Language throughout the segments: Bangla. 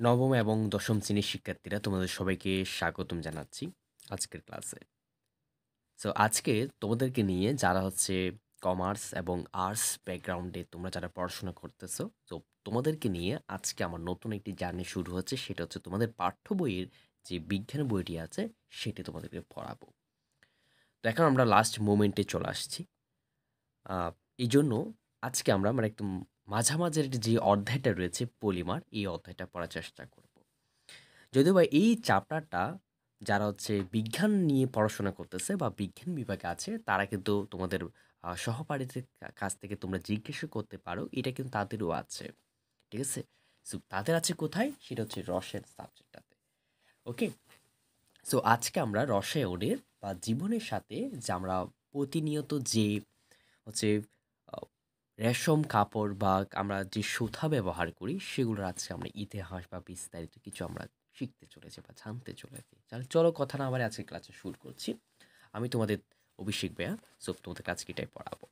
নবম এবং দশম শ্রেণীর শিক্ষার্থীরা তোমাদের সবাইকে স্বাগতম জানাচ্ছি আজকের ক্লাসে। সো আজকে তোমাদেরকে নিয়ে যারা হচ্ছে কমার্স এবং আর্টস ব্যাকগ্রাউন্ডে তোমরা যারা পড়াশোনা করতেছো, তো তোমাদেরকে নিয়ে আজকে আমার নতুন একটি জার্নি শুরু হচ্ছে। সেটা হচ্ছে তোমাদের পাঠ্য বইয়ের যে বিজ্ঞান বইটি আছে সেটি তোমাদেরকে পড়াবো। তো এখন আমরা লাস্ট মোমেন্টে চলে আসছি। এই জন্য আজকে আমরা মানে একদম মাঝামাঝির যে অধ্যায়টা রয়েছে পলিমার, এই অধ্যায়টা পড়ার চেষ্টা করব। যদিও বা এই চ্যাপ্টারটা যারা হচ্ছে বিজ্ঞান নিয়ে পড়াশোনা করতেছে বা বিজ্ঞান বিভাগে আছে তারা কিন্তু তোমাদের সহপাঠীদের কাছ থেকে তোমরা জিজ্ঞাসা করতে পারো, এটা কিন্তু তাদেরও আছে। ঠিক আছে? সো তাদের আছে কোথায়? সেটা হচ্ছে রসায়ন সাবজেক্টটাতে। ওকে, সো আজকে আমরা রসায়নের বা জীবনের সাথে যে আমরা প্রতিনিয়ত যে হচ্ছে আহ, রেশম কাপড় বা আমরা যে সুতা ব্যবহার করি সেগুলোর আজকে আমরা ইতিহাস বা বিস্তারিত কিছু আমরা শিখতে চলেছি বা জানতে চলেছি। তাহলে চলো কথা না আবার আজকে ক্লাসে শুরু করছি। আমি তোমাদের অভিষেক ভাইয়া, সো তোমাদের কাছে এটাই পড়াবো।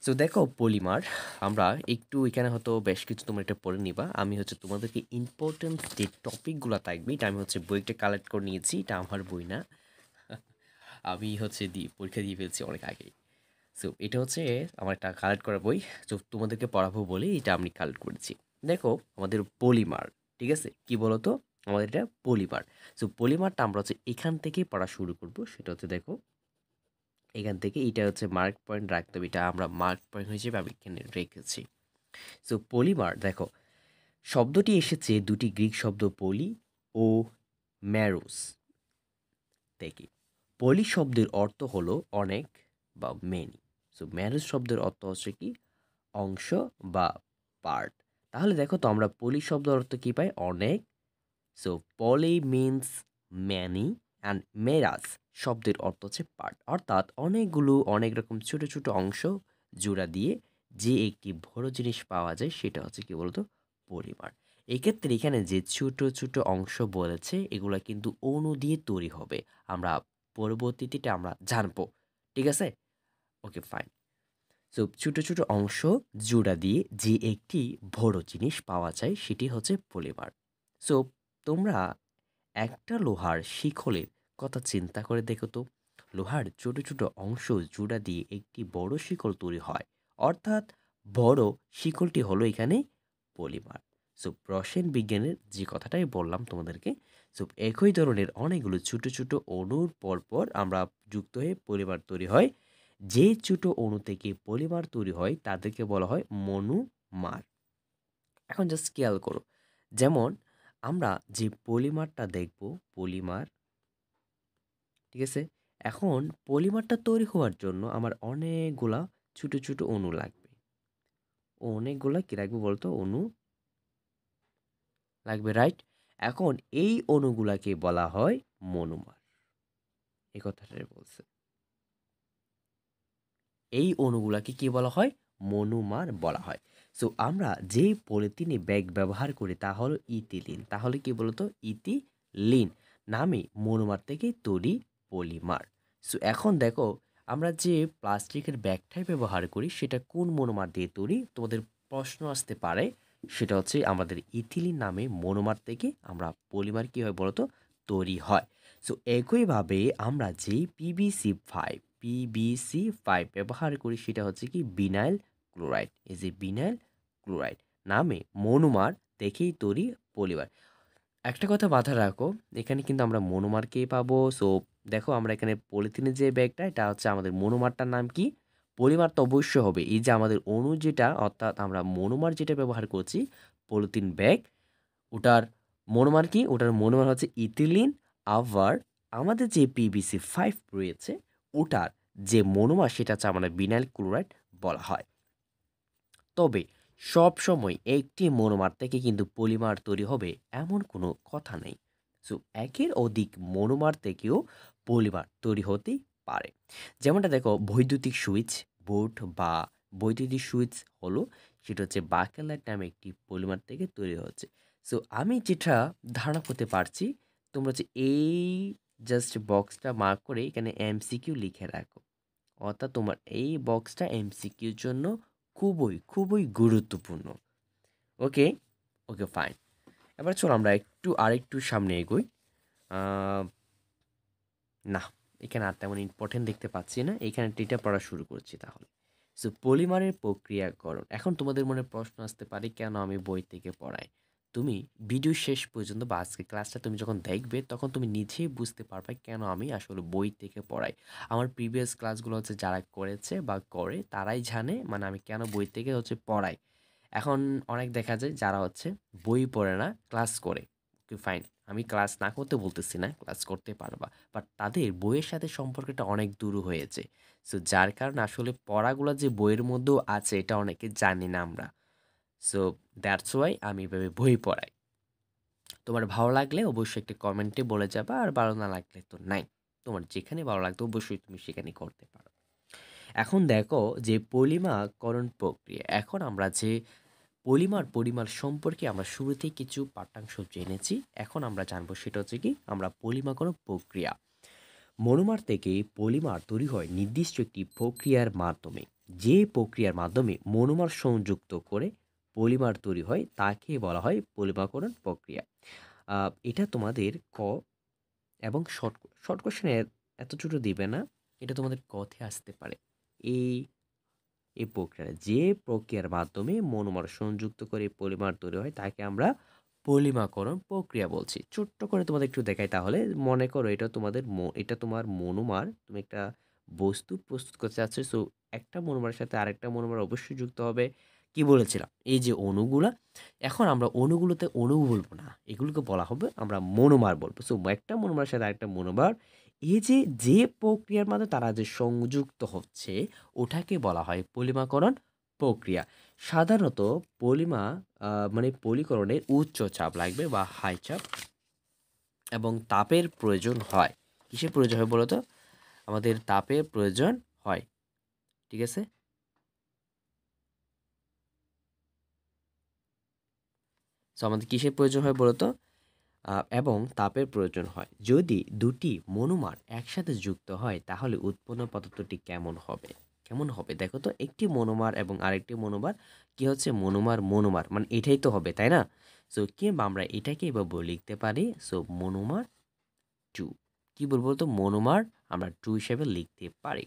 সো দেখো পলিমার, আমরা একটু এখানে হয়তো বেশ কিছু তোমরা এটা পড়ে নিবা। আমি হচ্ছে তোমাদেরকে ইম্পর্টেন্ট যে টপিকগুলো থাকবে এটা আমি হচ্ছে বইটা কালেক্ট করে নিয়েছি, এটা আমার বই না। আমি হচ্ছে পরীক্ষা দিয়ে ফেলছি অনেক আগে। সো এটা হচ্ছে আমার একটা কালেক্ট করা বই। তো তোমাদেরকে পড়াবো বলে এটা আমি কালেক্ট করেছি। দেখো আমাদের পলিমার, ঠিক আছে, কি বলতো, আমাদের এটা পলিমার। সো পলিমারটা আমরা হচ্ছে এখান থেকেই পড়া শুরু করব। সেটা হচ্ছে দেখো এখান থেকে এটা হচ্ছে মার্ক পয়েন্ট রাখতে হবে, এটা আমরা মার্ক পয়েন্ট হিসেবে আমি এখানে রেখেছি। সো পলিমার দেখো, শব্দটি এসেছে দুটি গ্রিক শব্দ পলি ও ম্যারোস থেকে। পলি শব্দের অর্থ হলো অনেক বা মেনি। সো ম্যারোস শব্দের অর্থ হচ্ছে কি অংশ বা পার্ট। তাহলে দেখো তো আমরা পলি শব্দের অর্থ কি পাই? অনেক। So poly means many and মেরাস শব্দের অর্থ হচ্ছে পার্ট, অর্থাৎ অনেকগুলো অনেক রকম ছোট ছোট অংশ জোড়া দিয়ে যে একটি বড় জিনিস পাওয়া যায় সেটা হচ্ছে কি বলতো পলিমার। এক্ষেত্রে এখানে যে ছোট ছোট অংশ বলেছে এগুলা কিন্তু অণু দিয়ে তৈরি হবে, আমরা পরবর্তীতে এটা আমরা জানবো। ঠিক আছে? Okay fine. সো ছোট ছোট অংশ জোড়া দিয়ে যে একটি বড় জিনিস পাওয়া যায় সেটি হচ্ছে পলিমার। সো তোমরা একটা লোহার শিকলের কথা চিন্তা করে দেখো তো, লোহার ছোট ছোট অংশ জোড়া দিয়ে একটি বড় শিকল তৈরি হয়, অর্থাৎ বড় শিকলটি হলো এখানে পলিমার। সো রসায়ন বিজ্ঞানের যে কথাটাই বললাম তোমাদেরকে, সো একই ধরনের অনেকগুলো ছোট ছোট অণুর পরপর আমরা যুক্ত হয়ে পলিমার তৈরি হয়। যে ছোট অণু থেকে পলিমার তৈরি হয় তাদেরকে বলা হয় মনোমার। এখন জাস্ট খেয়াল করো, যেমন আমরা যে পলিমারটা দেখব, পলিমার, ঠিক আছে, এখন পলিমারটা তৈরি হওয়ার জন্য আমার অনেকগুলা ছোট ছোট অণু লাগবে। অনেকগুলা কি লাগবে বলতো? অণু লাগবে, রাইট? এখন এই অণুগুলাকে বলা হয় মনোমার। এই কথাটাই বলছে, এই অণুগুলাকে কি বলা হয়? মনোমার বলা হয়। সো আমরা যে পলিথিনে ব্যাগ ব্যবহার করি তা হলো ইথিলিন। তাহলে কি বলতো? ইথিলিন নামে মনোমার থেকে তৈরি পলিমার। সো এখন দেখো, আমরা যে প্লাস্টিকের ব্যাগটাই ব্যবহার করি সেটা কোন মনোমার দিয়ে তৈরি? তোমাদের প্রশ্ন আসতে পারে। সেটা হচ্ছে আমাদের ইথিলিন নামে মনোমার থেকে আমরা পলিমার কি হয় বলতো তৈরি হয়। সো একইভাবে আমরা যে পিবিসি 5 ব্যবহার করি সেটা হচ্ছে কি বিনাইল ক্লোরাইড। এই যে বিনাইল ক্লোরাইড নামে মনোমার থেকেই তৈরি পলিমার। একটা কথা মাথায় রাখো, এখানে কিন্তু আমরা মনোমারকেই পাবো। সো দেখো আমরা এখানে পলিথিনের যে ব্যাগটা, এটা হচ্ছে আমাদের মনোমারটার নাম কি? পলিমার তো অবশ্যই হবে। এই যে আমাদের অণু যেটা, অর্থাৎ আমরা মনোমার যেটা ব্যবহার করছি পলিথিন ব্যাগ, ওটার মনোমার কি? ওটার মনোমার হচ্ছে ইথিলিন। আবার আমাদের যে পিবিসি 5 রয়েছে ওটার যে মনোমার সেটা হচ্ছে আমাদের বিনাইল ক্লোরাইড বলা হয়। তবে সব সময় একটি মনোমার থেকে কিন্তু পলিমার তৈরি হবে এমন কোনো কথা নেই। সো একের অধিক মনোমার থেকেও পলিমার তৈরি হতেই পারে। যেমনটা দেখো বৈদ্যুতিক সুইচ বোর্ড বা বৈদ্যুতিক সুইচ হলো, সেটা হচ্ছে বাকেলাইট নামে একটি পলিমার থেকে তৈরি হচ্ছে। সো আমি যেটা ধারণা করতে পারছি, তোমরা হচ্ছে এই জাস্ট বক্সটা মার্ক করে এখানে এমসিকিউ লিখে রাখো, অর্থাৎ তোমার এই বক্সটা এমসিকিউর জন্য খুবই খুবই গুরুত্বপূর্ণ। ওকে, ওকে ফাইন। এবার চলো আমরা আরেকটু সামনে এগোই। আহ, না, এখানে আর তেমন ইম্পর্টেন্ট দেখতে পাচ্ছি না, এখানে এটা পড়া শুরু করছি তাহলে। সো পলিমারের প্রক্রিয়াকরণ। এখন তোমাদের মনে প্রশ্ন আসতে পারে কেন আমি বই থেকে পড়াই। তুমি ভিডিও শেষ পর্যন্ত বা আজকে ক্লাসটা তুমি যখন দেখবে তখন তুমি নিজেই বুঝতে পারবে কেন আমি আসলে বই থেকে পড়াই। আমার প্রিভিয়াস ক্লাসগুলো হচ্ছে যারা করেছে বা করে তারাই জানে মানে আমি কেন বই থেকে হচ্ছে পড়াই। এখন অনেক দেখা যায় যারা হচ্ছে বই পড়ে না, ক্লাস করে। ওকে ফাইন, আমি ক্লাস না করতে বলতেছি না, ক্লাস করতে পারবা। বাট তাদের বইয়ের সাথে সম্পর্কটা অনেক দূর হয়েছে। সো যার কারণে আসলে পড়াগুলো যে বইয়ের মধ্যেও আছে এটা অনেকে জানি না আমরা। সো দ্যাটস ওয়াই আমি এভাবে বই পড়াই। তোমার ভালো লাগলে অবশ্যই একটা কমেন্টে বলে যাবা, আর ভালো না লাগলে তো নাই। তোমার যেখানে ভালো লাগতো অবশ্যই তুমি সেখানে করতে পারো। এখন দেখো যে পলিমাকরণ প্রক্রিয়া, এখন আমরা যে পরিমাণ সম্পর্কে আমরা শুরুতেই কিছু পাঠ্যাংশ জেনেছি। এখন আমরা জানবো সেটা হচ্ছে কি আমরা পলিমাকরণ প্রক্রিয়া। মনোমার থেকে পলিমার তৈরি হয় নির্দিষ্ট একটি প্রক্রিয়ার মাধ্যমে। যে প্রক্রিয়ার মাধ্যমে মনোমার সংযুক্ত করে পলিমার তৈরি হয় তাকে বলা হয় পলিমাকরণ প্রক্রিয়া। এটা তোমাদের ক এবং শর্ট শর্ট কোশ্চেনে এত ছোট দিবে না, এটা তোমাদের কথে আসতে পারে। এই এই প্রক্রিয়া, যে প্রক্রিয়ার মাধ্যমে মনোমার সংযুক্ত করে পলিমার তৈরি হয় তাকে আমরা পলিমাকরণ প্রক্রিয়া বলছি। ছোট্ট করে তোমাদের একটু দেখাই তাহলে। মনে করো এটা তোমার মনোমার, তুমি একটা বস্তু প্রস্তুত করতে চাচ্ছ। সো একটা মনোমারের সাথে আরেকটা মনোমার অবশ্যই যুক্ত হবে। কি বলেছিলাম, এই যে অণুগুলা, এখন আমরা অণুগুলোতে অণু বলবো না, এগুলোকে বলা হবে আমরা মনোমার বলবো। সো একটা মনোমারের সাথে আরেকটা মনোমার, এই যে প্রক্রিয়ার মাধ্যমে তারা যে সংযুক্ত হচ্ছে ওটাকে বলা হয় পলিমাকরণ প্রক্রিয়া। সাধারণত পলিমা মানে পলিকরণে উচ্চ চাপ লাগবে বা হাই চাপ এবং তাপের প্রয়োজন হয়। কিসের প্রয়োজন হয় বলো তো? আমাদের তাপের প্রয়োজন হয়। ঠিক আছে? সো আমাদের কিসের প্রয়োজন হয় বলো তো? এবং তাপের প্রয়োজন হয়। যদি দুটি মনোমার একসাথে যুক্ত হয় তাহলে উৎপন্ন পদার্থটি কেমন হবে? কেমন হবে দেখো তো, একটি মনোমার এবং আরেকটি মনোমার কি হচ্ছে, মনোমার মনোমার মানে এটাই তো হবে, তাই না? সো কিংবা আমরা এটাকে এভাবে লিখতে পারি, সো মনোমার টু। কি বলবো তো, মনোমার আমরা টু হিসেবে লিখতে পারি।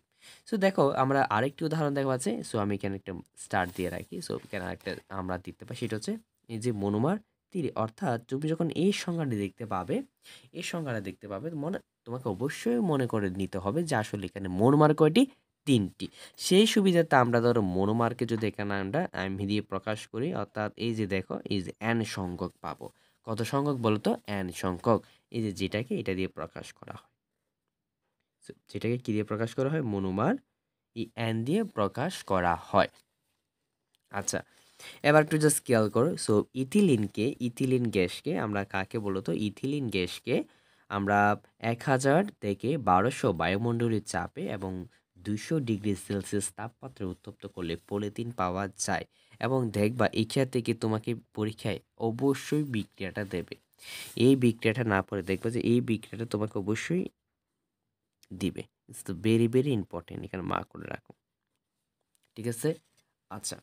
সো দেখো আমরা আরেকটি উদাহরণ দেখা আছে। সো আমি এখানে একটা স্টার দিয়ে রাখি। সো এখানে আরেকটা আমরা দিতে পারি, সেটা হচ্ছে এই যে মনোমার তিরি। অর্থাৎ তুমি যখন এই সংজ্ঞাটি দেখতে পাবে, এই সংজ্ঞাটা দেখতে পাবে তোমাকে অবশ্যই মনে করে নিতে হবে যে আসলে এখানে মনোমার কয়টি, তিনটি। সেই সুবিধাতে আমরা ধরো মনোমারকে যদি এখানে আমরা এম দিয়ে প্রকাশ করি, অর্থাৎ এই যে দেখো এই যে এন সংখ্যক পাবো। কত সংখ্যক বলো তো? এন সংখ্যক। এই যে যেটাকে এটা দিয়ে প্রকাশ করা হয়। যেটাকে কি দিয়ে প্রকাশ করা হয়? মনোমার এই এন দিয়ে প্রকাশ করা হয়। আচ্ছা, এবার একটু জাস্ট খেয়াল করো। সো ইথিলিন গ্যাসকে আমরা কাকে বলো তো? ইথিলিন গ্যাসকে আমরা 1000 থেকে 1200 বায়ুমণ্ডলীয় চাপে এবং 200 ডিগ্রি সেলসিয়াস তাপমাত্রায় উত্তপ্ত করলে পলিথিন পাওয়া যায়। এবং দেখবা এখান থেকে তোমাকে পরীক্ষায় অবশ্যই বিক্রিয়াটা দেবে। এই বিক্রিয়াটা না পড়ে দেখবা যে এই বিক্রিয়াটা তোমাকে অবশ্যই দিবে। ইটস তো ভেরি ভেরি ইম্পর্টেন্ট, এখানে মার্ক করে রাখো। ঠিক আছে? আচ্ছা,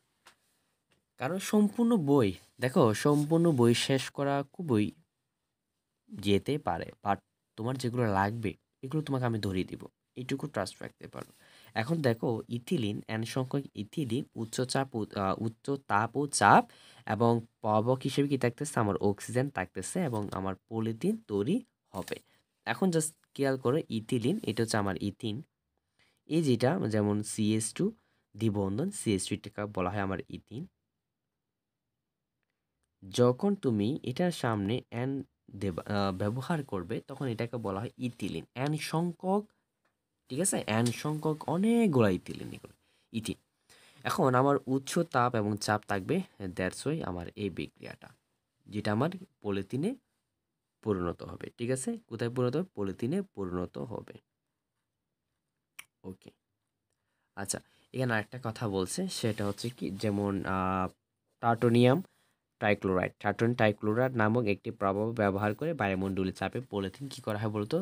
কারণ সম্পূর্ণ বই শেষ করা খুবই যেতে পারে, বাট তোমার যেগুলো লাগবে এগুলো তোমাকে আমি ধরিয়ে দিব, এইটুকু ট্রাস্ট রাখতে পারো। এখন দেখো ইথিলিন এন সংখ্যক ইথিলিন উচ্চ তাপ ও চাপ এবং পাবক হিসেবে কি থাকতেছে, আমার অক্সিজেন থাকতেছে এবং আমার পলিথিন তৈরি হবে। এখন জাস্ট খেয়াল করো, ইথিলিন এটা হচ্ছে আমার ইথিন। এই যেটা যেমন CH2 দ্বিবন্ধন, CH2 এটাকে বলা হয় আমার ইথিন। যখন তুমি এটার সামনে অ্যান ব্যবহার করবে তখন এটাকে বলা হয় ইথিলিন। অ্যান সংখ্যক, ঠিক আছে, অ্যান সংখ্যক অনেকগুলো ইথিলিন, এগুলো ইথিন। এখন আমার উচ্চ তাপ এবং চাপ থাকবে, দ্যাটস ওয়াই আমার এই বিক্রিয়াটা যেটা আমার পলিথিনে পরিণত হবে। ঠিক আছে, কোথায় পরিণত হবে? পলিথিনে পরিণত হবে। ওকে। আচ্ছা, এখানে আরেকটা কথা বলছে, সেটা হচ্ছে কি, যেমন টার্টোনিয়াম টাইক্লোরাইড নামক একটি প্রভাব ব্যবহার করে বায়ুমণ্ডলীয় চাপে পলিথিন কি করা হয় বলতো?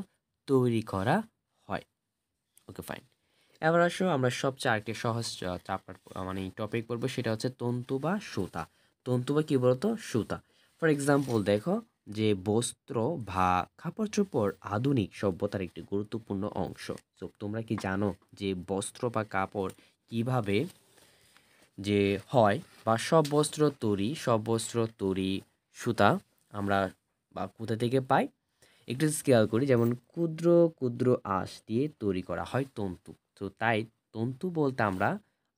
তৈরি করা হয়। Okay fine. এবার আসো আমরা সবচেয়ে আরেকটি সহজ চাপ্টার মানে টপিক পড়বো, সেটা হচ্ছে তন্তু বা সুতা। তন্তু বা কি বলতো? সুতা। ফর এক্সাম্পল দেখো যে বস্ত্র বা কাপড়-চোপড় আধুনিক সভ্যতার একটি গুরুত্বপূর্ণ অংশ। সো তোমরা কি জানো যে বস্ত্র বা কাপড় কিভাবে যে হয় বা সব বস্ত্র তৈরি সুতা আমরা বা কোথা থেকে পাই? একটু খেয়াল করি যেমন ক্ষুদ্র, ক্ষুদ্র আঁশ দিয়ে তৈরি করা হয় তন্তু। তো তাই তন্তু বলতে আমরা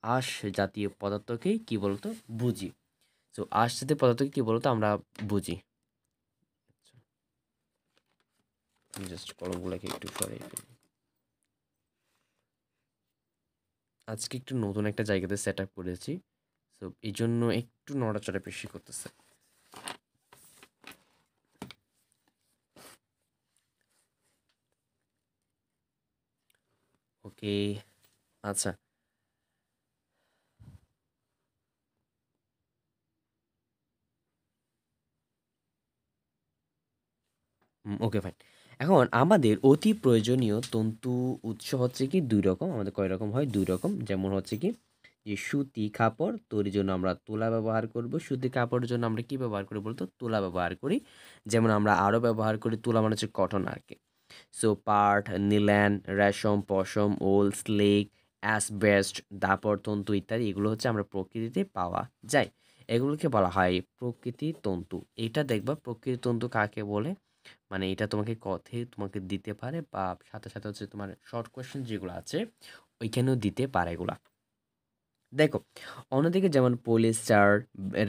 আঁশ জাতীয় পদার্থকেই কি বলতো বুঝি। সো আঁশ জাতীয় পদার্থকে কি বলতো আমরা বুঝি। আমি জাস্ট কলমগুলোকে একটু সরিয়ে ফেলি। আজকে একটু নতুন একটা জায়গাতে সেট আপ করেছি। সো এই জন্য একটু নড়াচড়া বেশি করতেছে। ওকে, আচ্ছা। Okay fine. এখন আমাদের অতি প্রয়োজনীয় তন্তু উৎস হচ্ছে কি ২ রকম। আমাদের কয় রকম হয়? ২ রকম। যেমন হচ্ছে কি যে সুতি কাপড় তৈরির জন্য আমরা তুলা ব্যবহার করব। সুতি কাপড়ের জন্য আমরা কি ব্যবহার করি বলতো? তুলা ব্যবহার করি। যেমন আমরা আরও ব্যবহার করি তুলা মানে হচ্ছে কটন আরকি। সো পাট, নিলন, রেশম, পশম, উল, সিল্ক, অ্যাসবেস্টস, দাপট, তন্তু ইত্যাদি এগুলো হচ্ছে আমরা প্রকৃতিতে পাওয়া যায়। এগুলোকে বলা হয় প্রকৃতির তন্তু। এটা দেখবা প্রকৃতির তন্তু কাকে বলে? মানে এটা তোমাকে তোমাকে দিতে পারে বা সাথে, সাথে হচ্ছে তোমার শর্ট কোয়েশ্চেন যেগুলো আছে ওইখানেও দিতে পারে এগুলা। দেখো, অন্যদিকে যেমন পলিস্টার,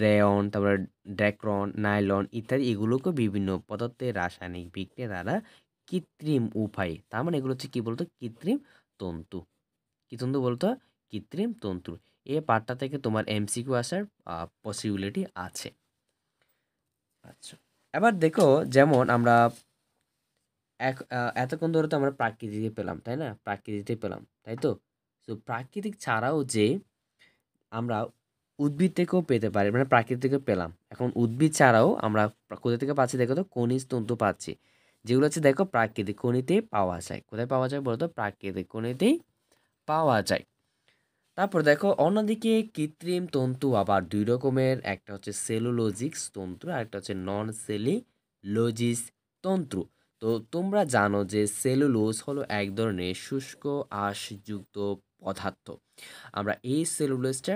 রেয়ন, তারপরে ড্যাক্রন, নাইলন ইত্যাদি এগুলোকেও বিভিন্ন পদার্থের রাসায়নিক বিক্রিয়া দ্বারা কৃত্রিম উপায়ে তার মানে এগুলো হচ্ছে কি বলতো? কৃত্রিম তন্তু। কি তন্তু বলতো? কৃত্রিম তন্তু। এই পার্টটা থেকে তোমার এমসিকিউ আসার পসিবিলিটি আছে। আচ্ছা। এবার দেখো যেমন আমরা এতক্ষণ ধরে তো আমরা প্রাকৃতিক পেলাম, তাই না? প্রাকৃতিক পেলাম, তাই তো? তো প্রাকৃতিক ছাড়াও যে আমরা উদ্ভিদ থেকেও পেতে পারি, মানে প্রাকৃতিক থেকে পেলাম। এখন উদ্ভিদ ছাড়াও আমরা কোথা থেকে পাচ্ছি দেখো তো? খনিজ তন্তু পাচ্ছি। যেগুলো হচ্ছে দেখো প্রাকৃতিক খনিতেই পাওয়া যায়। কোথায় পাওয়া যায় বলো তো? প্রাকৃতিক খনিতেই পাওয়া যায়। তারপর দেখো অন্যদিকে কৃত্রিম তন্তু আবার ২ রকমের। একটা হচ্ছে সেলুলোজিক্স তন্তু, আরেকটা হচ্ছে নন সেলুলোজিস তন্তু। তো তোমরা জানো যে সেলুলোজ হলো এক ধরনের শুষ্ক আঁশযুক্ত পদার্থ। আমরা এই সেলুলোজটা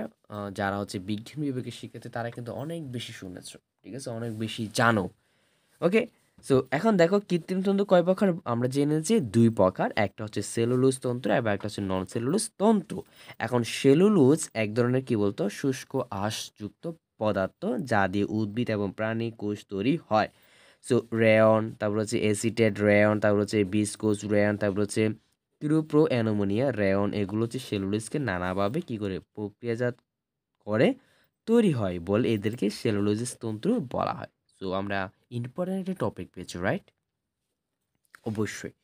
যারা হচ্ছে বিজ্ঞান বিভাগের শিক্ষার্থী তারা কিন্তু অনেক বেশি শুনেছো। ঠিক আছে? অনেক বেশি জানো। ওকে? সো এখন দেখো কৃত্রিম তন্তু কয় প্রকার? আমরা জেনেছি ২ প্রকার। একটা হচ্ছে সেলুলোজ তন্তু এবং একটা হচ্ছে নন সেলুলোজ তন্তু। এখন সেলুলোজ এক ধরনের কি বলতো? শুষ্ক আঁশযুক্ত পদার্থ যা দিয়ে উদ্ভিদ এবং প্রাণী কোষ তৈরি হয়। সো রেয়ন, তারপর হচ্ছে এসিটেট রেয়ন, তারপর হচ্ছে বিসকোজ রেয়ন, তারপর হচ্ছে ক্রিপ্রো অ্যানোমোনিয়া রেয়ন এগুলো হচ্ছে সেলুলোজকে নানাভাবে কি করে প্রক্রিয়াজাত করে তৈরি হয় বলে এদেরকে সেলুলোজিস তন্তু বলা হয়। সো আমরা ইম্পর্টেন্ট একটা টপিক পেয়েছি, রাইট? অবশ্যই।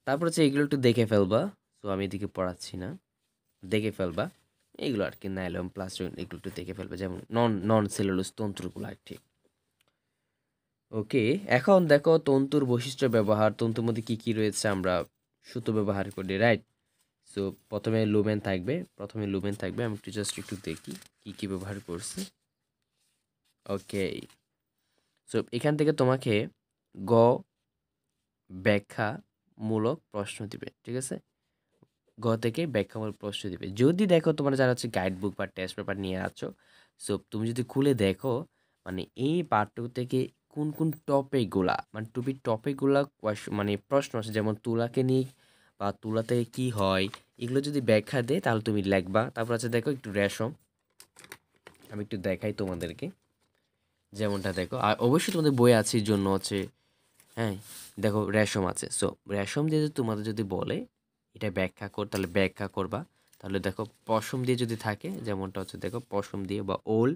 তারপর হচ্ছে এগুলো একটু দেখে ফেলবা। সো আমি এদিকে পড়াচ্ছি না, দেখে ফেলবা এগুলো আর কি। নাইলন প্লাস্টিক এগুলো একটু দেখে ফেলবা, যেমন নন নন সেলুলোজ তন্তুগুলো আর ঠিক। ওকে, এখন দেখো তন্তুর বৈশিষ্ট্য ব্যবহার। তন্তুর মধ্যে কি কি রয়েছে? আমরা সুতো ব্যবহার করি, রাইট? সো প্রথমে লুমেন থাকবে। আমি একটু জাস্ট একটু দেখি কি কি ব্যবহার করছে। ওকে, সো এখান থেকে তোমাকে গ ব্যাখ্যামূলক প্রশ্ন দিবে, ঠিক আছে? গ থেকে ব্যাখ্যামূলক প্রশ্ন দিবে। যদি দেখো তোমরা যারা হচ্ছে গাইড বুক বা টেস্ট পেপার নিয়ে আছো, সো তুমি যদি খুলে দেখো মানে এই পাঠটুকু থেকে কোন কোন টপিকগুলা মানে টপিকগুলা মানে প্রশ্ন আছে, যেমন তুলাকে নিয়ে বা তুলা থেকে কী হয় এগুলো যদি ব্যাখ্যা দেয় তাহলে তুমি লিখবা। তারপর আছে দেখো একটু রেশম, আমি একটু দেখাই তোমাদেরকে। যেমনটা দেখো, আর অবশ্যই তোমাদের বই আছে এই জন্য হচ্ছে, হ্যাঁ, দেখো রেশম আছে। সো রেশম দিয়ে যদি তোমাদের যদি বলে এটা ব্যাখ্যা কর তাহলে ব্যাখ্যা করবা। তাহলে দেখো পশম দিয়ে যদি থাকে, যেমনটা হচ্ছে দেখো পশম দিয়ে বা ওল।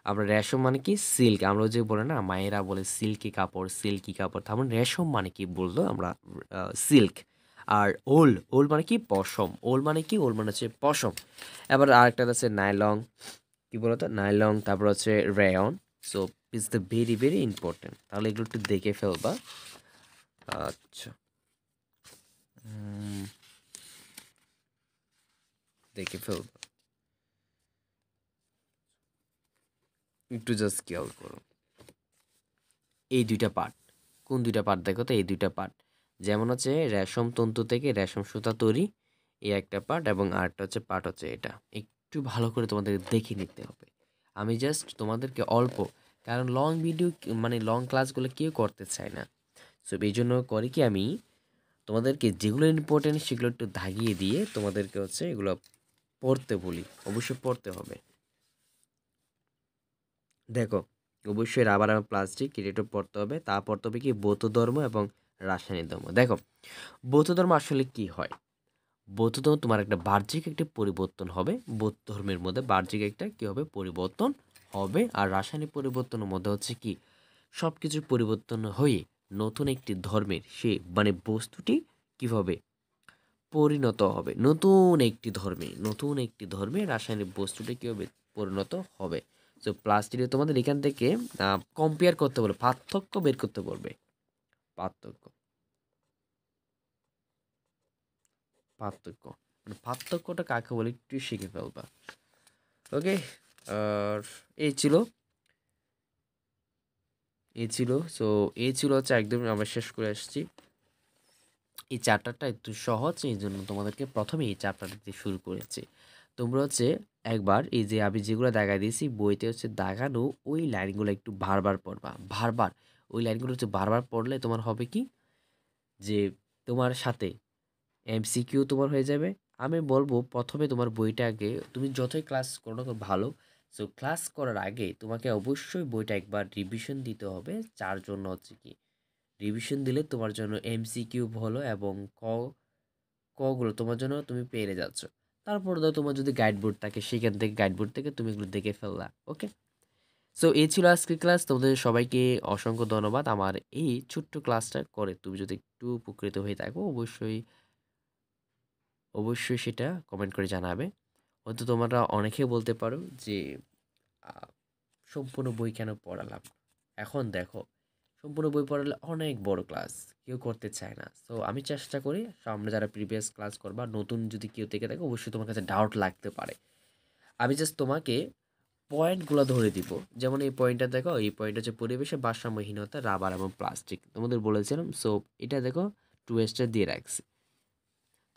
আমরা রেশম মানে কি? সিল্ক। আমরা যে বলে না মায়েরা বলে সিল্কি কাপড়, সিল্কি কাপড়, তার মানে রেশম মানে কি বললো আমরা? সিল্ক। আর ওল, ওল মানে কি? পশম। ওল মানে কি? ওল মানে হচ্ছে পশম। এবার আরেকটা আছে নাইলং, কি বলতো? নাইলং। তারপর হচ্ছে rayon. So it's the very very important. তাহলে এগুলো একটু দেখে ফেলবা। আচ্ছা, উম, দেখে ফেলবা, একটু জাস্ট খেয়াল করো। এই ২ টা পার্ট। কোন ২ টা পার্ট দেখো তো? এই ২ টা পার্ট। যেমন হচ্ছে রেশম তন্তু থেকে রেশম সুতা তৈরি, এই একটা পার্ট এবং আরেকটা হচ্ছে পার্ট হচ্ছে এটা। একটু ভালো করে তোমাদের দেখে নিতে হবে। আমি জাস্ট তোমাদেরকে অল্প, কারণ লং ভিডিও মানে লং ক্লাসগুলো কেউ করতে চায় না। সো এইজন্য করি কি আমি তোমাদেরকে যেগুলো ইম্পর্টেন্ট সেগুলো একটু দাগিয়ে দিয়ে তোমাদেরকে হচ্ছে এগুলো পড়তে বলি। অবশ্যই পড়তে হবে। দেখো, অবশ্যই রাবার এবং প্লাস্টিক এটা পড়তে হবে। তা পড়তে হবে কি বৌদ্ধ ধর্ম এবং রাসায়নিক ধর্ম। দেখো, বৌদ্ধ ধর্ম আসলে কি হয়? বৌদ্ধ ধর্ম তোমার একটা বাহ্যিক একটা পরিবর্তন হবে। বৌদ্ধ ধর্মের মধ্যে বাহ্যিক একটা কি হবে? পরিবর্তন হবে। আর রাসায়নিক পরিবর্তনের মধ্যে হচ্ছে কি সব কিছুর পরিবর্তন হয়ে নতুন একটি ধর্মের সে মানে বস্তুটি কীভাবে পরিণত হবে? নতুন একটি ধর্মে রাসায়নিক বস্তুটি কী হবে? পরিণত হবে। সো প্লাস্টিকে তোমাদের এখান থেকে কম্পেয়ার করতে বলবে, পার্থক্য বের করতে বলবে। পার্থক্য পার্থক্য মানে পার্থক্যটা কাকে বলে একটু শিখে ফেলবা। ওকে, আর এই ছিল সো এই ছিল হচ্ছে একদম আমরা শেষ করে আসছি। এই চ্যাপ্টারটা একটু সহজ, এই জন্য তোমাদেরকে প্রথমে এই চ্যাপ্টারটা দিয়ে শুরু করেছি। তোমরা হচ্ছে একবার এই যে আমি যেগুলো দাগাই দিয়েছি বইতে হচ্ছে দাগানো ওই লাইনগুলো একটু বারবার পড়বা। ওই লাইনগুলো হচ্ছে বারবার পড়লে তোমার হবে কি যে তোমার সাথে এমসিকিউ তোমার হয়ে যাবে। আমি বলবো প্রথমে তোমার বইটা আগে তুমি যতই ক্লাস করো না কেন ভালো। সো ক্লাস করার আগে তোমাকে অবশ্যই বইটা একবার রিভিশন দিতে হবে। যার জন্য হচ্ছে কি রিভিশন দিলে তোমার জন্য এমসিকিউ হলো এবং কগুলো তোমার জন্য তুমি পেরে যাচ্ছ। তারপর দাও তোমার যদি গাইড বোর্ড থাকে সেখান থেকে গাইড বোর্ড থেকে তুমি এগুলো দেখে ফেললা। ওকে, সো এই ছিল আজকের ক্লাস। তোমাদের সবাইকে অসংখ্য ধন্যবাদ। আমার এই ছোট্ট ক্লাসটা করে তুমি যদি একটু উপকৃত হয়ে থাকো অবশ্যই সেটা কমেন্ট করে জানাবে। হয়তো তোমরা অনেকে বলতে পারো যে আহ, সম্পূর্ণ বই কেন পড়ালাম? এখন দেখো, সম্পূর্ণ বই পড়ালে অনেক বড় ক্লাস, কেউ করতে চায় না। সো আমি চেষ্টা করি সামনে যারা প্রিভিয়াস ক্লাস করবা, নতুন যদি কেউ থেকে থাকে অবশ্যই তোমার কাছে ডাউট লাগতে পারে। আমি জাস্ট তোমাকে পয়েন্টগুলো ধরে দিব। যেমন এই পয়েন্টটা দেখো, এই পয়েন্ট হচ্ছে পরিবেশে ভারসাম্যহীনতা, রাবার এবং প্লাস্টিক তোমাদের বলেছিলাম। সো এটা দেখো 2 স্টার দিয়ে রাখছি।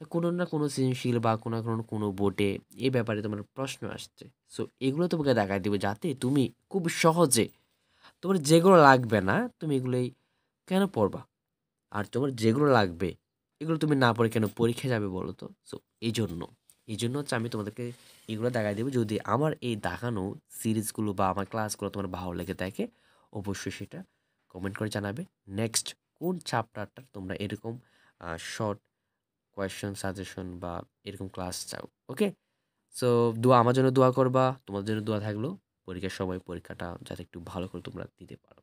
তো কোনো না কোনো সৃজনশীল বা কোনো না কোনো বোর্ডে এই ব্যাপারে তোমার প্রশ্ন আসছে। সো এগুলো তোমাকে দেখাই দেবে যাতে তুমি খুব সহজে তোমার যেগুলো লাগবে না তুমি এগুলোই কেন পড়বা? আর তোমার যেগুলো লাগবে এগুলো তুমি না পড়ে কেন পরীক্ষায় যাবে বলো তো? সো এই জন্য হচ্ছে আমি তোমাদেরকে এগুলো দেখাই দেবো। যদি আমার এই দেখানো সিরিজগুলো বা আমার ক্লাসগুলো তোমার ভালো লেগে থাকে অবশ্যই সেটা কমেন্ট করে জানাবে। নেক্সট কোন চ্যাপ্টারটা তোমরা এরকম শর্ট কোয়েশ্চেন সাজেশন বা এরকম ক্লাস চাও। ওকে, সো আমার জন্য দোয়া করবা, তোমাদের জন্য দোয়া থাকলো পরীক্ষার সময় পরীক্ষাটা যাতে একটু ভালো করে তোমরা দিতে পারো।